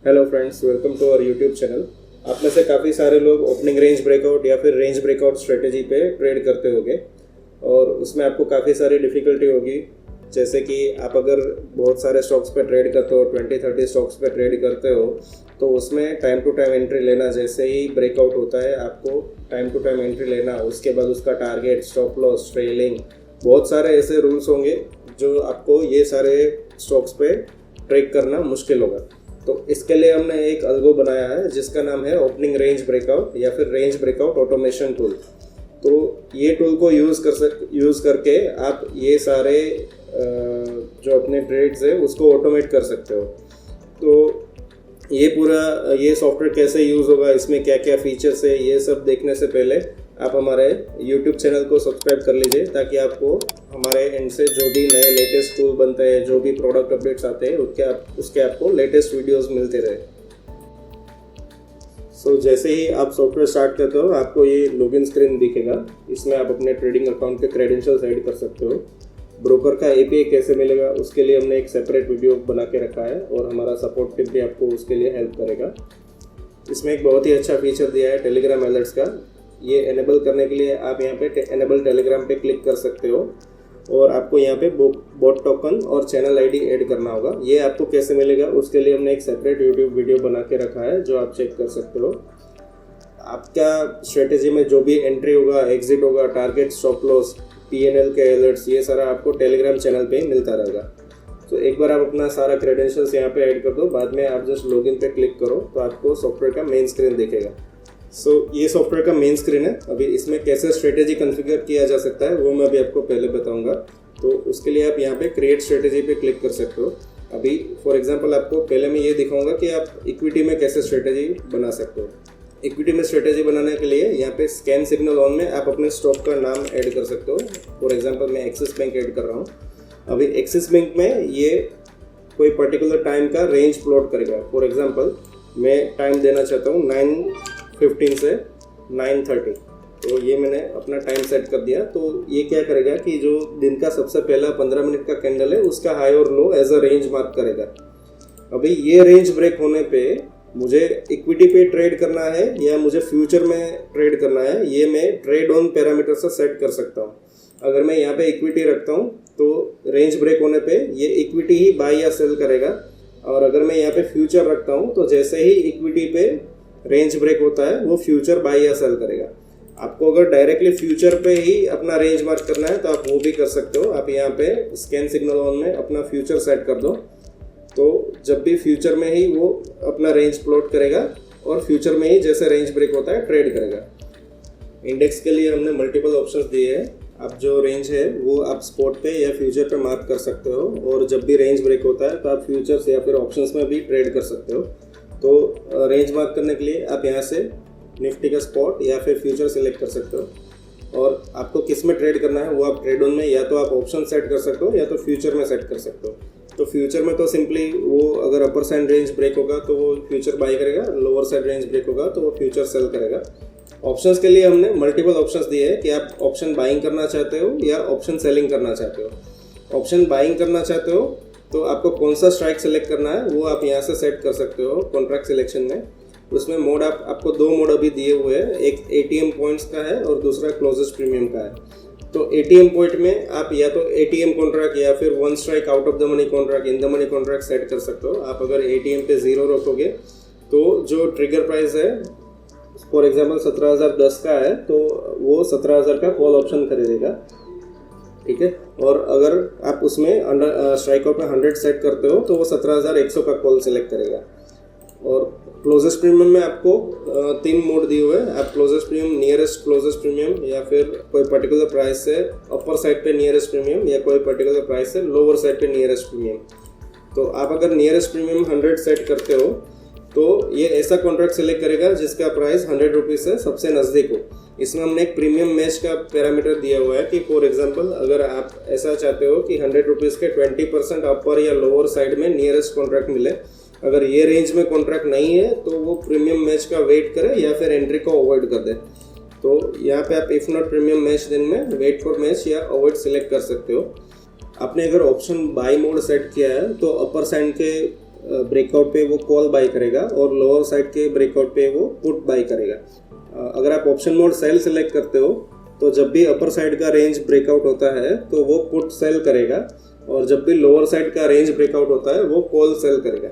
Hello friends, welcome to our YouTube channel. आप में से काफ़ी सारे लोग ओपनिंग रेंज ब्रेकआउट या फिर रेंज ब्रेकआउट स्ट्रेटेजी पे ट्रेड करते होंगे और उसमें आपको काफ़ी सारी डिफ़िकल्टी होगी। जैसे कि आप अगर बहुत सारे स्टॉक्स पे ट्रेड करते हो, 20-30 स्टॉक्स पे ट्रेड करते हो, तो उसमें टाइम टू टाइम एंट्री लेना, जैसे ही ब्रेकआउट होता है आपको टाइम टू टाइम एंट्री लेना, उसके बाद उसका टारगेट, स्टॉप लॉस, ट्रेलिंग, बहुत सारे ऐसे रूल्स होंगे जो आपको ये सारे स्टॉक्स पे ट्रेड करना मुश्किल होगा। तो इसके लिए हमने एक अल्गो बनाया है जिसका नाम है ओपनिंग रेंज ब्रेकआउट या फिर रेंज ब्रेकआउट ऑटोमेशन टूल। तो ये टूल को यूज़ करके आप ये सारे जो अपने ट्रेड्स है उसको ऑटोमेट कर सकते हो। तो ये सॉफ्टवेयर कैसे यूज़ होगा, इसमें क्या क्या फीचर्स है, ये सब देखने से पहले आप हमारे YouTube चैनल को सब्सक्राइब कर लीजिए, ताकि आपको हमारे एंड से जो भी नए लेटेस्ट टूल बनते हैं, जो भी प्रोडक्ट अपडेट्स आते हैं, उसके आपको लेटेस्ट वीडियोस मिलते रहे। जैसे ही आप सॉफ्टवेयर स्टार्ट करते हो, आपको ये लॉगिन स्क्रीन दिखेगा। इसमें आप अपने ट्रेडिंग अकाउंट के क्रेडेंशियल्स ऐड कर सकते हो। ब्रोकर का API कैसे मिलेगा उसके लिए हमने एक सेपरेट वीडियो बना के रखा है और हमारा सपोर्ट टीम भी आपको उसके लिए हेल्प करेगा। इसमें एक बहुत ही अच्छा फीचर दिया है टेलीग्राम अलर्ट्स का। ये एनेबल करने के लिए आप यहाँ पे एनेबल टेलीग्राम पे क्लिक कर सकते हो और आपको यहाँ पे बॉट टोकन और चैनल ID ऐड करना होगा। ये आपको कैसे मिलेगा उसके लिए हमने एक सेपरेट यूट्यूब वीडियो बना के रखा है जो आप चेक कर सकते हो। आपका स्ट्रेटेजी में जो भी एंट्री होगा, एग्जिट होगा, टारगेट, स्टॉप लॉस, PNL के अलर्ट्स, ये सारा आपको टेलीग्राम चैनल पे मिलता रहेगा। तो एक बार आप अपना सारा क्रेडेंशियल्स यहाँ पे ऐड कर दो, बाद में आप जस्ट लॉगिन पे क्लिक करो तो आपको सॉफ्टवेयर का मेन स्क्रीन दिखेगा। ये सॉफ्टवेयर का मेन स्क्रीन है। अभी इसमें कैसे स्ट्रेटेजी कॉन्फ़िगर किया जा सकता है वो मैं अभी आपको पहले बताऊंगा। तो उसके लिए आप यहाँ पे क्रिएट स्ट्रेटेजी पे क्लिक कर सकते हो। अभी फॉर एग्जांपल आपको पहले मैं ये दिखाऊंगा कि आप इक्विटी में कैसे स्ट्रेटेजी बना सकते हो। इक्विटी में स्ट्रेटेजी बनाने के लिए यहाँ पे स्कैन सिग्नल ऑन में आप अपने स्टॉक का नाम ऐड कर सकते हो। फॉर एग्जांपल मैं एक्सिस बैंक ऐड कर रहा हूँ। अभी एक्सिस बैंक में ये कोई पर्टिकुलर टाइम का रेंज प्लॉट करेगा। फॉर एग्जांपल मैं टाइम देना चाहता हूँ 9:15 से 9:30। तो ये मैंने अपना टाइम सेट कर दिया। तो ये क्या करेगा कि जो दिन का सबसे पहला 15 मिनट का कैंडल है उसका हाई और लो एज अ रेंज मार्क करेगा। अभी ये रेंज ब्रेक होने पे मुझे इक्विटी पे ट्रेड करना है या मुझे फ्यूचर में ट्रेड करना है, ये मैं ट्रेड ऑन पैरामीटर से सेट कर सकता हूँ। अगर मैं यहाँ पे इक्विटी रखता हूँ तो रेंज ब्रेक होने पे ये इक्विटी ही बाय या सेल करेगा, और अगर मैं यहाँ पे फ्यूचर रखता हूँ तो जैसे ही इक्विटी पे रेंज ब्रेक होता है वो फ्यूचर बाय या सेल करेगा। आपको अगर डायरेक्टली फ्यूचर पे ही अपना रेंज मार्क करना है तो आप वो भी कर सकते हो। आप यहाँ पे स्कैन सिग्नल ऑन में अपना फ्यूचर सेट कर दो, तो जब भी फ्यूचर में ही वो अपना रेंज प्लॉट करेगा और फ्यूचर में ही जैसे रेंज ब्रेक होता है ट्रेड करेगा। इंडेक्स के लिए हमने मल्टीपल ऑप्शंस दिए हैं। आप जो रेंज है वो आप स्पॉट पे या फ्यूचर पे मार्क कर सकते हो, और जब भी रेंज ब्रेक होता है तो आप फ्यूचर्स या फिर ऑप्शंस में भी ट्रेड कर सकते हो। तो रेंज मार्क करने के लिए आप यहाँ से निफ्टी का स्पॉट या फिर फ्यूचर सेलेक्ट कर सकते हो, और आपको किस में ट्रेड करना है वो आप ट्रेड ऑन में या तो आप ऑप्शन सेट कर सकते हो या तो फ्यूचर में सेट कर सकते हो। तो फ्यूचर में तो सिंपली वो अगर अपर साइड रेंज ब्रेक होगा तो वो फ्यूचर बाई करेगा, लोअर साइड रेंज ब्रेक होगा तो वो फ्यूचर सेल करेगा। ऑप्शंस के लिए हमने मल्टीपल ऑप्शंस दिए हैं कि आप ऑप्शन बाइंग करना चाहते हो या ऑप्शन सेलिंग करना चाहते हो। ऑप्शन बाइंग करना चाहते हो तो आपको कौन सा स्ट्राइक सेलेक्ट करना है वो आप यहाँ से सेट कर सकते हो कॉन्ट्रैक्ट सिलेक्शन में। उसमें मोड आपको 2 मोड अभी दिए हुए हैं, एक ATM पॉइंट्स का है और दूसरा क्लोजेस्ट प्रीमियम का है। तो ATM पॉइंट में आप या तो ATM कॉन्ट्रैक्ट या फिर 1 strike out of the money contract, in the money contract set कर सकते हो। आप अगर ATM पे 0 रखोगे तो जो ट्रिगर प्राइस है फॉर एग्जांपल 17,010 का है तो वो 17,000 का कॉल ऑप्शन खरीदेगा, ठीक है। और अगर आप उसमें स्ट्राइक आउट में 100 सेट करते हो तो वो 17,100 का कॉल सेलेक्ट करेगा। और क्लोजेस्ट प्रीमियम में आपको 3 मोड दिए हुए हैं। आप closest premium, nearest closest premium, या फिर कोई पर्टिकुलर प्राइस से अपर साइड पे नियरेस्ट प्रीमियम, या कोई पर्टिकुलर प्राइस से लोअर साइड पे नियरेस्ट प्रीमियम। तो आप अगर नियरेस्ट प्रीमियम 100 सेट करते हो तो ये ऐसा कॉन्ट्रैक्ट सेलेक्ट करेगा जिसका प्राइस 100 रुपीज़ से सबसे नज़दीक हो। इसमें हमने एक प्रीमियम मैच का पैरामीटर दिया हुआ है कि फॉर एग्जांपल अगर आप ऐसा चाहते हो कि 100 रुपीज़ के 20% अपर या लोअर साइड में नियरेस्ट कॉन्ट्रैक्ट मिले, अगर ये रेंज में कॉन्ट्रैक्ट नहीं है तो वो प्रीमियम मैच का वेट करे या फिर एंट्री को अवॉइड कर दे। तो यहाँ पे आप इफ़ नॉट प्रीमियम मैच दिन में वेट फॉर मैच या अवॉइड सेलेक्ट कर सकते हो। आपने अगर ऑप्शन बाई मोड सेट किया है तो अपर साइड के ब्रेकआउट पे वो कॉल बाई करेगा और लोअर साइड के ब्रेकआउट पे वो पुट बाई करेगा। अगर आप ऑप्शन मोड सेल सेलेक्ट करते हो तो जब भी अपर साइड का रेंज ब्रेकआउट होता है तो वो पुट सेल करेगा, और जब भी लोअर साइड का रेंज ब्रेकआउट होता है वो कॉल सेल करेगा।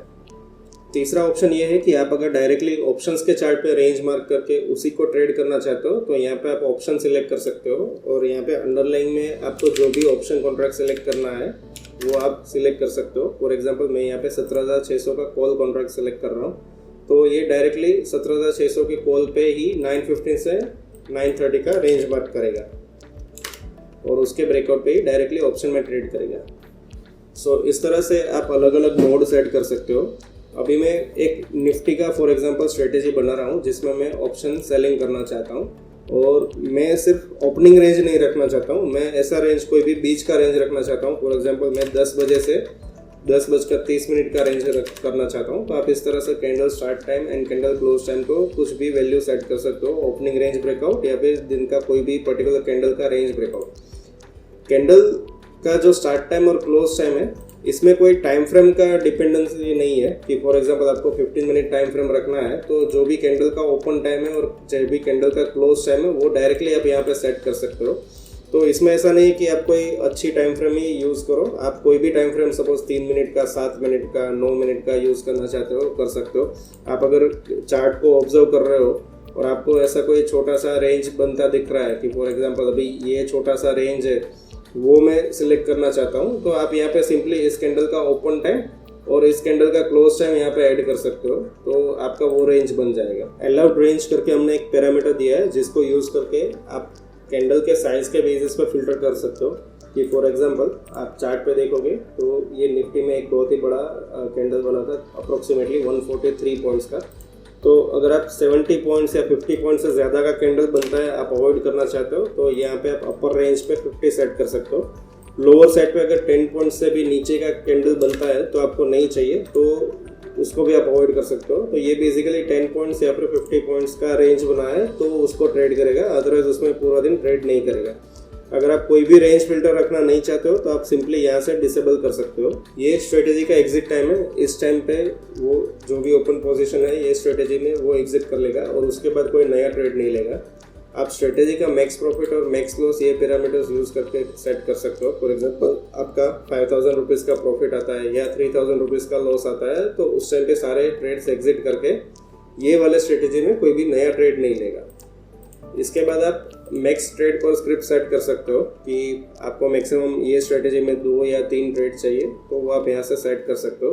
तीसरा ऑप्शन ये है कि आप अगर डायरेक्टली ऑप्शंस के चार्ट पे रेंज मार्क करके उसी को ट्रेड करना चाहते हो तो यहाँ पे आप ऑप्शन सिलेक्ट कर सकते हो, और यहाँ पे अंडरलाइन में आपको जो भी ऑप्शन कॉन्ट्रैक्ट सिलेक्ट करना है वो आप सिलेक्ट कर सकते हो। फॉर एग्जांपल मैं यहाँ पे 17,600 का कॉल कॉन्ट्रैक्ट सिलेक्ट कर रहा हूँ, तो ये डायरेक्टली 17,600 के कॉल पे ही 9:15 से 9:30 का रेंज मार्क करेगा और उसके ब्रेकआउट पे ही डायरेक्टली ऑप्शन में ट्रेड करेगा। सो इस तरह से आप अलग अलग मोड सेट कर सकते हो। अभी मैं एक निफ्टी का फॉर एग्जांपल स्ट्रेटेजी बना रहा हूँ जिसमें मैं ऑप्शन सेलिंग करना चाहता हूँ, और मैं सिर्फ ओपनिंग रेंज नहीं रखना चाहता हूँ, मैं ऐसा रेंज कोई भी बीच का रेंज रखना चाहता हूँ। फॉर एग्जांपल मैं 10 बजे से 10:30 का रेंज करना चाहता हूँ। तो आप इस तरह से candle start time and candle close time को कुछ भी वैल्यू सेट कर सकते हो, ओपनिंग रेंज ब्रेकआउट या फिर दिन का कोई भी पर्टिकुलर कैंडल का रेंज ब्रेकआउट। कैंडल का जो स्टार्ट टाइम और क्लोज टाइम है इसमें कोई टाइम फ्रेम का डिपेंडेंसी नहीं है कि फॉर एग्जांपल आपको 15 मिनट टाइम फ्रेम रखना है तो जो भी कैंडल का ओपन टाइम है और जो भी कैंडल का क्लोज टाइम है वो डायरेक्टली आप यहाँ पे सेट कर सकते हो। तो इसमें ऐसा नहीं कि आप कोई अच्छी टाइम फ्रेम ही यूज़ करो, आप कोई भी टाइम फ्रेम सपोज 3 मिनट का, 7 मिनट का, 9 मिनट का यूज़ करना चाहते हो कर सकते हो। आप अगर चार्ट को ऑब्जर्व कर रहे हो और आपको ऐसा कोई छोटा सा रेंज बनता दिख रहा है कि फॉर एग्जांपल अभी ये छोटा सा रेंज है वो मैं सिलेक्ट करना चाहता हूँ, तो आप यहाँ पे सिंपली इस कैंडल का ओपन टाइम और इस कैंडल का क्लोज टाइम यहाँ पे ऐड कर सकते हो, तो आपका वो रेंज बन जाएगा। अलाउड रेंज करके हमने एक पैरामीटर दिया है जिसको यूज़ करके आप कैंडल के साइज के बेसिस पर फिल्टर कर सकते हो कि फॉर एग्जांपल आप चार्ट पे देखोगे तो ये निफ्टी में एक बहुत ही बड़ा कैंडल बना था अप्रोक्सीमेटली 143 पॉइंट्स का। तो अगर आप 70 पॉइंट्स या 50 पॉइंट्स से ज़्यादा का कैंडल बनता है आप अवॉइड करना चाहते हो तो यहाँ पे आप अपर रेंज पे 50 सेट कर सकते हो। लोअर साइड पे अगर 10 पॉइंट्स से भी नीचे का कैंडल बनता है तो आपको नहीं चाहिए तो उसको भी आप अवॉइड कर सकते हो। तो ये बेसिकली 10 पॉइंट्स या फिर 50 पॉइंट्स का रेंज बना है तो उसको ट्रेड करेगा, अदरवाइज उसमें पूरा दिन ट्रेड नहीं करेगा। अगर आप कोई भी रेंज फिल्टर रखना नहीं चाहते हो तो आप सिंपली यहाँ से डिसेबल कर सकते हो। ये स्ट्रेटेजी का एग्जिट टाइम है, इस टाइम पे वो जो भी ओपन पोजीशन है ये स्ट्रेटेजी में वो एग्जिट कर लेगा और उसके बाद कोई नया ट्रेड नहीं लेगा। आप स्ट्रेटेजी का मैक्स प्रॉफिट और मैक्स लॉस ये पैरामीटर्स यूज़ करके सेट कर सकते हो। फॉर एग्जांपल आपका 5,000 रुपीज़ का प्रॉफिट आता है या 3,000 रुपीज़ का लॉस आता है तो उस टाइम पे सारे ट्रेड्स एग्जिट करके ये वाले स्ट्रेटेजी में कोई भी नया ट्रेड नहीं लेगा। इसके बाद आप मैक्स ट्रेड पर स्क्रिप्ट सेट कर सकते हो कि आपको मैक्सिमम ये स्ट्रेटेजी में 2 या 3 ट्रेड चाहिए तो वो आप यहाँ से सेट कर सकते हो।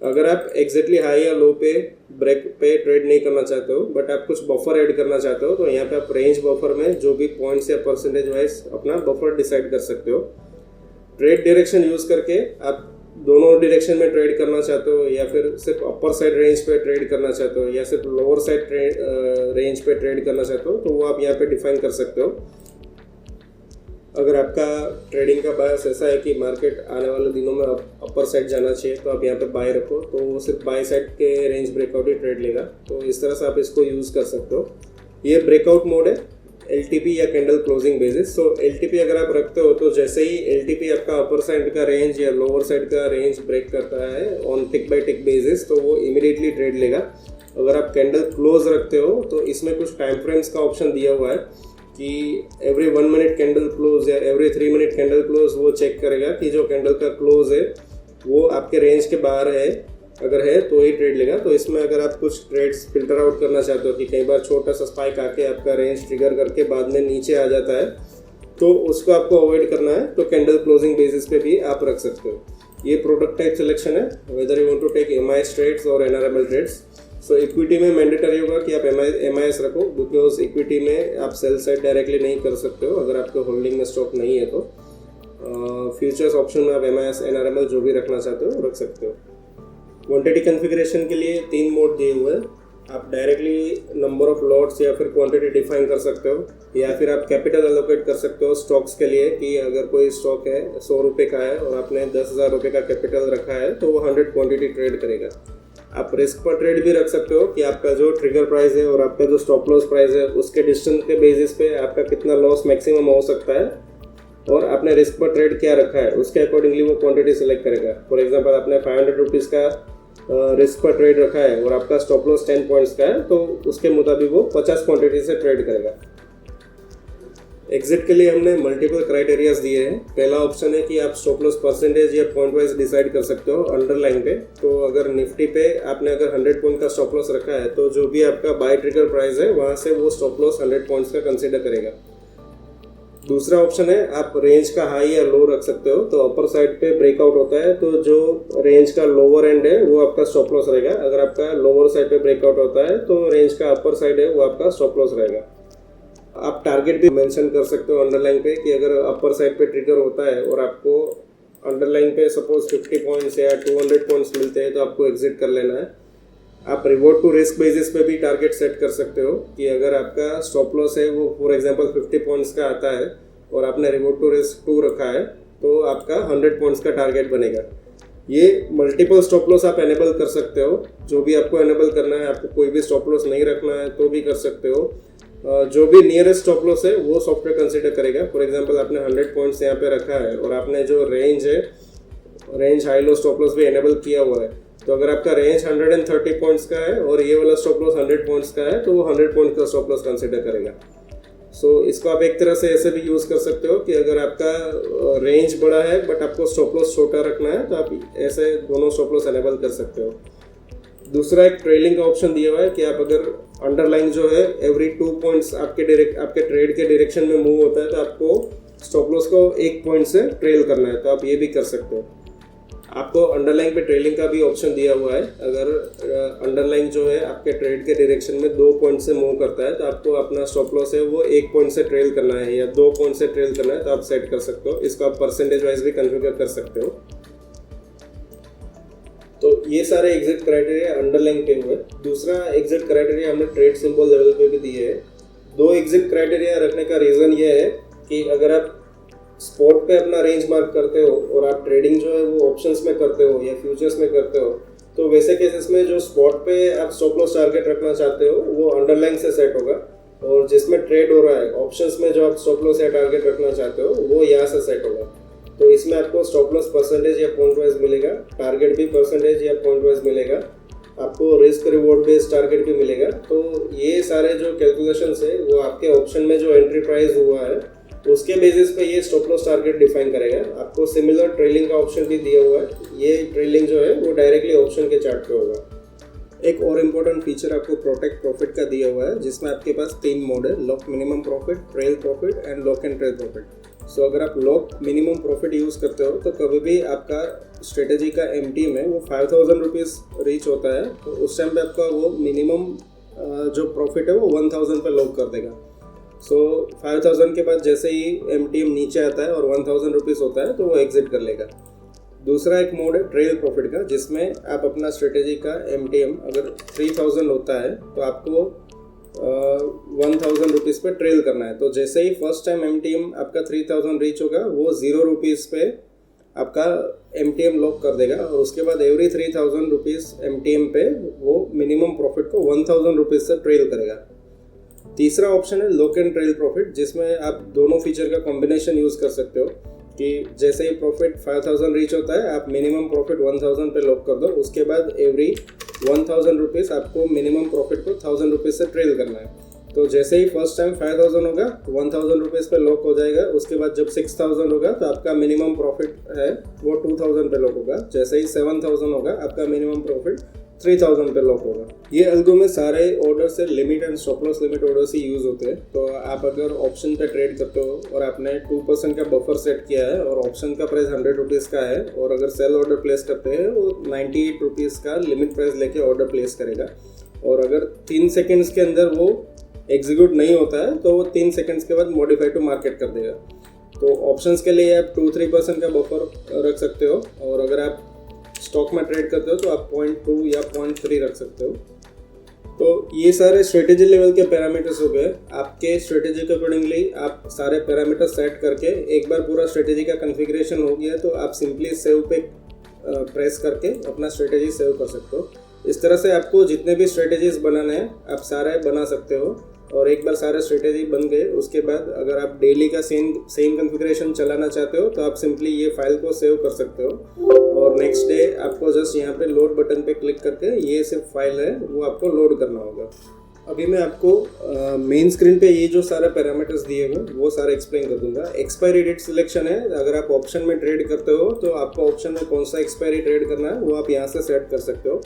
अगर आप एग्जैक्टली हाई या लो पे ब्रेक पे ट्रेड नहीं करना चाहते हो बट आप कुछ बफर ऐड करना चाहते हो तो यहाँ पे आप रेंज बफर में जो भी पॉइंट्स या परसेंटेज वाइज अपना बफर डिसाइड कर सकते हो। ट्रेड डायरेक्शन यूज़ करके आप दोनों डायरेक्शन में ट्रेड करना चाहते हो या फिर सिर्फ अपर साइड रेंज पे ट्रेड करना चाहते हो या सिर्फ लोअर साइड रेंज पे ट्रेड करना चाहते हो तो वो आप यहाँ पे डिफाइन कर सकते हो। अगर आपका ट्रेडिंग का बायस ऐसा है कि मार्केट आने वाले दिनों में अपर साइड जाना चाहिए तो आप यहाँ पे बाय रखो तो वो सिर्फ बाय साइड के रेंज ब्रेकआउट ही ट्रेड लेगा। तो इस तरह से आप इसको यूज़ कर सकते हो। ये ब्रेकआउट मोड है LTP या कैंडल क्लोजिंग बेसिस। सो LTP अगर आप रखते हो तो जैसे ही LTP आपका अपर साइड का रेंज या लोअर साइड का रेंज ब्रेक करता है on tick by tick basis तो वो इमीडिएटली ट्रेड लेगा। अगर आप कैंडल क्लोज रखते हो तो इसमें कुछ टाइम फ्रेम्स का ऑप्शन दिया हुआ है कि एवरी 1 मिनट कैंडल क्लोज या एवरी 3 मिनट कैंडल क्लोज वो चेक करेगा कि जो कैंडल का क्लोज है वो आपके रेंज के बाहर है, अगर है तो ही ट्रेड लेगा। तो इसमें अगर आप कुछ ट्रेड्स फिल्टर आउट करना चाहते हो कि कई बार छोटा सा स्पाइक आके आपका रेंज ट्रिगर करके बाद में नीचे आ जाता है तो उसको आपको अवॉइड करना है तो कैंडल क्लोजिंग बेसिस पे भी आप रख सकते हो। ये प्रोडक्ट टाइप सिलेक्शन है, whether you want to take MIS trades और NRML ट्रेड्स। सो इक्विटी में मैंडेटरी होगा कि आप MIS रखो बिकॉज इक्विटी में आप सेल साइड डायरेक्टली नहीं कर सकते हो अगर आपके होल्डिंग में स्टॉक नहीं है तो। फ्यूचर्स ऑप्शन में आप MIS NRML जो भी रखना चाहते हो रख सकते हो। क्वांटिटी कॉन्फ़िगरेशन के लिए 3 मोड दिए हुए हैं। आप डायरेक्टली नंबर ऑफ लॉट्स या फिर क्वांटिटी डिफाइन कर सकते हो या फिर आप कैपिटल एलोकेट कर सकते हो स्टॉक्स के लिए कि अगर कोई स्टॉक है 100 रुपये का है और आपने 10,000 रुपये का कैपिटल रखा है तो वो 100 क्वांटिटी ट्रेड करेगा। आप रिस्क पर ट्रेड भी रख सकते हो कि आपका जो ट्रिगर प्राइस है और आपका जो स्टॉप लॉस प्राइस है उसके डिस्टेंस के बेसिस पे आपका कितना लॉस मैक्सिमम हो सकता है और आपने रिस्क पर ट्रेड क्या रखा है उसके अकॉर्डिंगली वो क्वांटिटी सेलेक्ट करेगा। फॉर एग्जांपल आपने 500 रुपीज़ का रिस्क पर ट्रेड रखा है और आपका स्टॉप लॉस 10 पॉइंट्स का है, तो उसके मुताबिक वो 50 क्वांटिटी से ट्रेड करेगा। एग्जिट के लिए हमने मल्टीपल क्राइटेरियाज दिए हैं। पहला ऑप्शन है कि आप स्टॉप लॉस परसेंटेज या पॉइंट वाइज डिसाइड कर सकते हो अंडरलाइन पे। तो अगर निफ्टी पे आपने अगर 100 पॉइंट का स्टॉप लॉस रखा है तो जो भी आपका बाय ट्रिगर प्राइस है वहाँ से वो स्टॉप लॉस 100 पॉइंट्स का कंसिडर करेगा। दूसरा ऑप्शन है आप रेंज का हाई या लो रख सकते हो। तो अपर साइड पे ब्रेकआउट होता है तो जो रेंज का लोअर एंड है वो आपका स्टॉप लॉस रहेगा। अगर आपका लोअर साइड पे ब्रेकआउट होता है तो रेंज का अपर साइड है वो आपका स्टॉप लॉस रहेगा। आप टारगेट भी मेंशन कर सकते हो अंडरलाइन पे कि अगर अपर साइड पे ट्रिगर होता है और आपको अंडरलाइन पे सपोज 50 पॉइंट्स या 200 पॉइंट्स मिलते हैं तो आपको एग्जिट कर लेना है। आप रिवॉर्ड टू रिस्क बेसिस पे भी टारगेट सेट कर सकते हो कि अगर आपका स्टॉप लॉस है वो फॉर एग्जांपल 50 पॉइंट्स का आता है और आपने रिवॉर्ड टू रिस्क 2 रखा है तो आपका 100 पॉइंट्स का टारगेट बनेगा। ये मल्टीपल स्टॉप लॉस आप एनेबल कर सकते हो, जो भी आपको एनेबल करना है। आपको कोई भी स्टॉप लॉस नहीं रखना है तो भी कर सकते हो। जो भी नियरेस्ट स्टॉप लॉस है वो सॉफ्टवेयर कंसिडर करेगा। फॉर एग्जांपल आपने 100 पॉइंट्स यहाँ पे रखा है और आपने जो रेंज है, range high low stop loss भी एनेबल किया हुआ है। तो अगर आपका रेंज 130 पॉइंट्स का है और ये वाला स्टॉप लॉस 100 पॉइंट्स का है तो वो 100 पॉइंट का स्टॉप लॉस कंसिडर करेगा। सो इसको आप एक तरह से ऐसे भी यूज़ कर सकते हो कि अगर आपका रेंज बड़ा है बट आपको स्टॉप लॉस छोटा रखना है तो आप ऐसे दोनों स्टॉप लॉस एनेबल कर सकते हो। दूसरा एक ट्रेलिंग का ऑप्शन दिया हुआ है कि आप अगर अंडरलाइन जो है एवरी 2 पॉइंट्स आपके ट्रेड के डायरेक्शन में मूव होता है तो आपको स्टॉप लॉस को 1 पॉइंट से ट्रेल करना है, तो आप ये भी कर सकते हो। आपको अंडरलाइन पे ट्रेलिंग का भी ऑप्शन दिया हुआ है। अगर अंडरलाइन जो है आपके ट्रेड के डायरेक्शन में 2 पॉइंट से मूव करता है तो आपको अपना स्टॉप लॉस है वो 1 पॉइंट से ट्रेल करना है या 2 पॉइंट से ट्रेल करना है तो आप सेट कर सकते हो। इसको आप परसेंटेज वाइज भी कन्फिगर कर सकते हो। तो ये सारे एग्जिट क्राइटेरिया अंडरलाइन पे हुए। दूसरा एग्जिट क्राइटेरिया हमने ट्रेड सिंबल लेवल पे भी दिए हैं। 2 एग्जिट क्राइटेरिया रखने का रीज़न ये है कि अगर आप स्पॉट पे अपना रेंज मार्क करते हो और आप ट्रेडिंग जो है वो ऑप्शंस में करते हो या फ्यूचर्स में करते हो तो वैसे केसेस में जो स्पॉट पे आप स्टॉप लॉस टारगेट रखना चाहते हो वो अंडरलाइन से सेट होगा और जिसमें ट्रेड हो रहा है ऑप्शंस में जो आप स्टॉप लॉस या टारगेट रखना चाहते हो वो यहाँ से सेट होगा। तो इसमें आपको स्टॉप लॉस परसेंटेज या पॉइंट वाइज मिलेगा, टारगेट भी परसेंटेज या पॉइंट वाइज मिलेगा, आपको रिस्क रिवॉर्ड बेस्ड टारगेट भी मिलेगा। तो ये सारे जो कैलकुलेशंस है वो आपके ऑप्शन में जो एंट्री प्राइस हुआ है उसके बेसिस पे ये स्टॉप लॉस टारगेट डिफाइन करेगा। आपको सिमिलर ट्रेलिंग का ऑप्शन भी दिया हुआ है। ये ट्रेलिंग जो है वो डायरेक्टली ऑप्शन के चार्ट पे होगा। एक और इम्पोर्टेंट फीचर आपको प्रोटेक्ट प्रॉफिट का दिया हुआ है जिसमें आपके पास 3 मोड है, lock minimum profit, trail profit and lock and trail profit. So अगर आप लॉक मिनिमम प्रॉफिट यूज़ करते हो तो कभी भी आपका स्ट्रेटेजी का MTM है वो 5000 रुपीज़ रीच होता है तो उस टाइम पे आपका वो मिनिमम जो प्रॉफिट है वो 1000 पे लॉक कर देगा। सो 5000 के बाद जैसे ही MTM नीचे आता है और 1000 रुपीज़ होता है तो वो एग्जिट कर लेगा। दूसरा एक मोड है ट्रेल प्रॉफिट का जिसमें आप अपना स्ट्रेटेजी का MTM अगर 3000 होता है तो आपको 1000 रुपीज़ पे ट्रेल करना है। तो जैसे ही फर्स्ट टाइम MTM आपका 3000 रीच होगा वो 0 रुपीज़ पे आपका MTM लॉक कर देगा और उसके बाद एवरी 3000 रुपीज़ MTM पे वो मिनिमम प्रॉफिट को 1000 रुपीज़ से ट्रेल करेगा। तीसरा ऑप्शन है लॉक एंड ट्रेल प्रॉफिट जिसमें आप दोनों फीचर का कॉम्बिनेशन यूज़ कर सकते हो कि जैसे ही प्रॉफिट 5000 रीच होता है आप मिनिमम प्रॉफिट 1000 पे लॉक कर दो, उसके बाद एवरी 1000 रुपीज़ आपको मिनिमम प्रॉफिट को 1000 रुपीज़ से ट्रेल करना है। तो जैसे ही फर्स्ट टाइम 5000 होगा 1000 रुपीज़ पे लॉक हो जाएगा, उसके बाद जब 6000 होगा तो आपका मिनिमम प्रॉफिट है वो 2000 पे लॉक होगा, जैसे ही 7000 होगा आपका मिनिमम प्रॉफिट 3000 पे लॉक होगा। ये अल्गो में सारे ऑर्डर से limit and stop loss limit orders he use होते हैं। तो आप अगर ऑप्शन पे ट्रेड करते हो और आपने 2% का बफर सेट किया है और ऑप्शन का प्राइस 100 रुपीज़ का है और अगर सेल ऑर्डर प्लेस करते हैं वो 98 रुपीज़ का लिमिट प्राइस लेके ऑर्डर प्लेस करेगा और अगर 3 सेकेंड्स के अंदर वो एग्जीक्यूट नहीं होता है तो वो 3 सेकेंड्स के बाद मॉडिफाई टू मार्केट कर देगा। तो ऑप्शंस के लिए आप 2-3% का बफर रख सकते हो और अगर आप स्टॉक में ट्रेड करते हो तो आप 0.2 या 0.3 रख सकते हो। तो ये सारे स्ट्रेटेजी लेवल के पैरामीटर्स हो गए। आपके स्ट्रेटेजी के अकॉर्डिंगली आप सारे पैरामीटर्स सेट करके एक बार पूरा स्ट्रेटेजी का कॉन्फ़िगरेशन हो गया तो आप सिंपली सेव पे प्रेस करके अपना स्ट्रेटेजी सेव कर सकते हो। इस तरह से आपको जितने भी स्ट्रेटेजीज बनाने हैं आप सारे बना सकते हो और एक बार सारे स्ट्रेटेजी बन गए उसके बाद अगर आप डेली का सेम कॉन्फ़िगरेशन चलाना चाहते हो तो आप सिंपली ये फाइल को सेव कर सकते हो और नेक्स्ट डे आपको जस्ट यहाँ पे लोड बटन पे क्लिक करके ये सिर्फ फाइल है वो आपको लोड करना होगा। अभी मैं आपको मेन स्क्रीन पे ये जो सारे पैरामीटर्स दिए हुए वो सारे एक्सप्लेन कर दूंगा। एक्सपायरी डेट सिलेक्शन है, अगर आप ऑप्शन में ट्रेड करते हो तो आपको ऑप्शन में कौन सा एक्सपायरी ट्रेड करना है वो आप यहाँ से सेट कर सकते हो।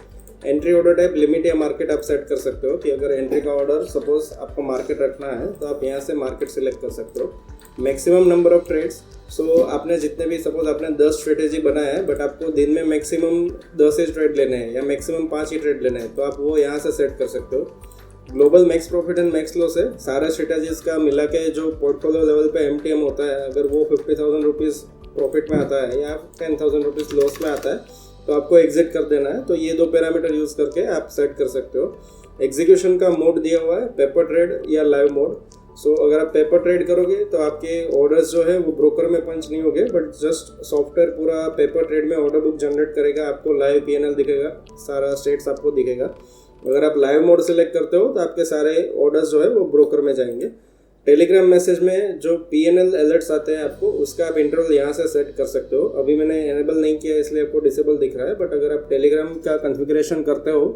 एंट्री ऑर्डर टाइप लिमिट या मार्केट आप सेट कर सकते हो कि अगर एंट्री का ऑर्डर सपोज आपको मार्केट रखना है तो आप यहाँ से मार्केट सिलेक्ट कर सकते हो। मैक्सिमम नंबर ऑफ ट्रेड्स, सो आपने जितने भी सपोज आपने 10 स्ट्रेटेजी बनाया है बट आपको दिन में मैक्सिमम 10 ही ट्रेड लेने हैं या मैक्सिमम 5 ही ट्रेड लेने हैं तो आप वो यहाँ से सेट कर सकते हो। Global max profit and max loss है, सारे स्ट्रेटेजीज का मिला के जो पोर्टफोलियो लेवल पे MTM होता है अगर वो 50,000 रुपीज़ प्रॉफिट में आता है या 10,000 रुपीज़ लॉस में आता है तो आपको एग्जिट कर देना है। तो ये दो पैरामीटर यूज़ करके आप सेट कर सकते हो। एग्जीक्यूशन का मोड दिया हुआ है पेपर ट्रेड या लाइव मोड। सो अगर आप पेपर ट्रेड करोगे तो आपके ऑर्डर्स जो है वो ब्रोकर में पंच नहीं होंगे बट जस्ट सॉफ्टवेयर पूरा पेपर ट्रेड में ऑर्डर बुक जनरेट करेगा, आपको लाइव PNL दिखेगा, सारा स्टेट्स आपको दिखेगा। अगर आप लाइव मोड सेलेक्ट करते हो तो आपके सारे ऑर्डर्स जो है वो ब्रोकर में जाएंगे। टेलीग्राम मैसेज में जो PNL अलर्ट्स आते हैं आपको उसका आप इंटरवल यहाँ से सेट कर सकते हो। अभी मैंने एनेबल नहीं किया इसलिए आपको डिसेबल दिख रहा है बट अगर आप टेलीग्राम का कॉन्फ़िगरेशन करते हो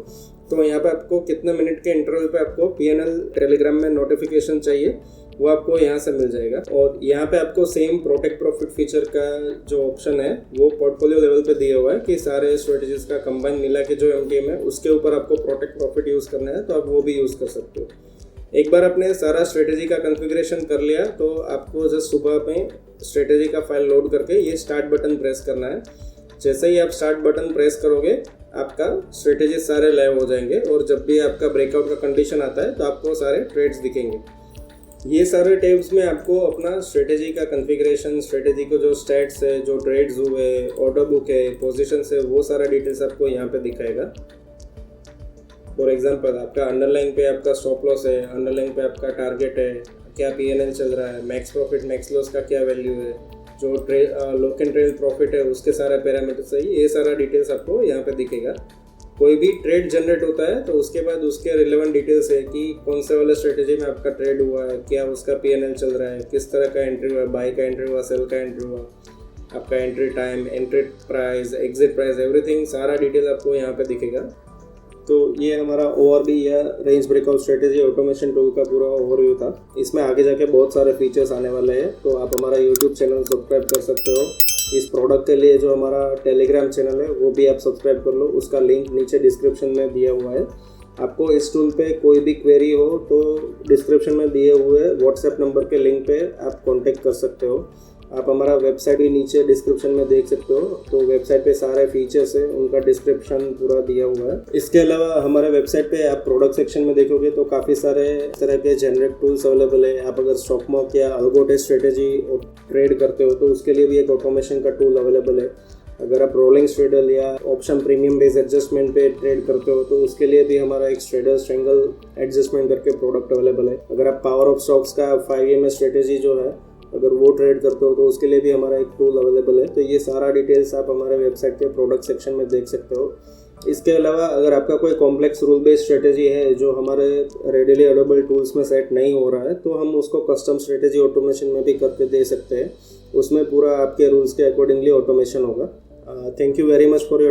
तो यहाँ पे आपको कितने मिनट के इंटरवल पे आपको PNL टेलीग्राम में नोटिफिकेशन चाहिए वो आपको यहाँ से मिल जाएगा। और यहाँ पे आपको सेम प्रोटेक्ट प्रॉफिट फीचर का जो ऑप्शन है वो पोर्टफोलियो लेवल पे दिया हुआ है कि सारे स्ट्रेटेजीज का कंबाइन मिला के जो MTM है उसके ऊपर आपको प्रोटेक्ट प्रॉफिट यूज़ करना है तो आप वो भी यूज़ कर सकते हो। एक बार आपने सारा स्ट्रेटेजी का कॉन्फ़िगरेशन कर लिया तो आपको जस्ट सुबह में स्ट्रेटेजी का फाइल लोड करके ये स्टार्ट बटन प्रेस करना है। जैसे ही आप स्टार्ट बटन प्रेस करोगे आपका स्ट्रेटेजी सारे लाइव हो जाएंगे और जब भी आपका ब्रेकआउट का कंडीशन आता है तो आपको सारे ट्रेड्स दिखेंगे। ये सारे टैब्स में आपको अपना स्ट्रेटेजी का कॉन्फ़िगरेशन, स्ट्रेटेजी को जो स्टैट्स है, जो ट्रेड्स हुए, ऑर्डर बुक है, पोजीशंस है, वो सारा डिटेल्स आपको यहाँ पे दिखाएगा। फॉर एग्जांपल आपका अंडरलाइन पे आपका स्टॉप लॉस है, अंडरलाइन पे आपका टारगेट है, क्या PNL चल रहा है, मैक्स प्रॉफिट मैक्स लॉस का क्या वैल्यू है, जो लॉक एंड ट्रेल प्रॉफिट है उसके सारे पैरामीटर्स है, ये सारा डिटेल्स आपको यहाँ पे दिखेगा। कोई भी ट्रेड जनरेट होता है तो उसके बाद उसके रिलेवेंट डिटेल्स है कि कौन से वाले स्ट्रेटेजी में आपका ट्रेड हुआ है, क्या उसका PNL चल रहा है, किस तरह का एंट्री हुआ, बाई का एंट्री हुआ, सेल का एंट्री हुआ, आपका entry time, entry price, exit price, everything सारा डिटेल आपको यहाँ पे दिखेगा। तो ये हमारा ORB या range breakout strategy automation tool का पूरा ओवरव्यू था। इसमें आगे जाके बहुत सारे फीचर्स आने वाले हैं तो आप हमारा YouTube चैनल सब्सक्राइब कर सकते हो। इस प्रोडक्ट के लिए जो हमारा टेलीग्राम चैनल है वो भी आप सब्सक्राइब कर लो, उसका लिंक नीचे डिस्क्रिप्शन में दिया हुआ है। आपको इस टूल पे कोई भी क्वेरी हो तो डिस्क्रिप्शन में दिए हुए व्हाट्सएप नंबर के लिंक पे आप कांटेक्ट कर सकते हो। आप हमारा वेबसाइट भी नीचे डिस्क्रिप्शन में देख सकते हो, तो वेबसाइट पे सारे फीचर्स हैं उनका डिस्क्रिप्शन पूरा दिया हुआ है। इसके अलावा हमारे वेबसाइट पे आप प्रोडक्ट सेक्शन में देखोगे तो काफ़ी सारे तरह के जेनरिक टूल्स अवेलेबल है। आप अगर स्टॉक मार्क या अल्गोटे स्ट्रेटेजी ट्रेड करते हो तो उसके लिए भी एक ऑटोमेशन का टूल अवेलेबल है। अगर आप रोलिंग स्ट्रेडल या ऑप्शन प्रीमियम बेस एडजस्टमेंट पे ट्रेड करते हो तो उसके लिए भी हमारा एक स्ट्रेडल स्ट्रेंगल एडजस्टमेंट करके प्रोडक्ट अवेलेबल है। अगर आप पावर ऑफ स्टॉक्स का 5 स्ट्रेटेजी जो है अगर वो ट्रेड करते हो तो उसके लिए भी हमारा एक टूल अवेलेबल है। तो ये सारा डिटेल्स आप हमारे वेबसाइट के प्रोडक्ट सेक्शन में देख सकते हो। इसके अलावा अगर आपका कोई कॉम्प्लेक्स रूल बेस्ड स्ट्रेटेजी है जो हमारे रेडिली अवेलेबल टूल्स में सेट नहीं हो रहा है तो हम उसको कस्टम स्ट्रेटेजी ऑटोमेशन में भी करके दे सकते हैं। उसमें पूरा आपके रूल्स के अकॉर्डिंगली ऑटोमेशन होगा। Thank you very much for your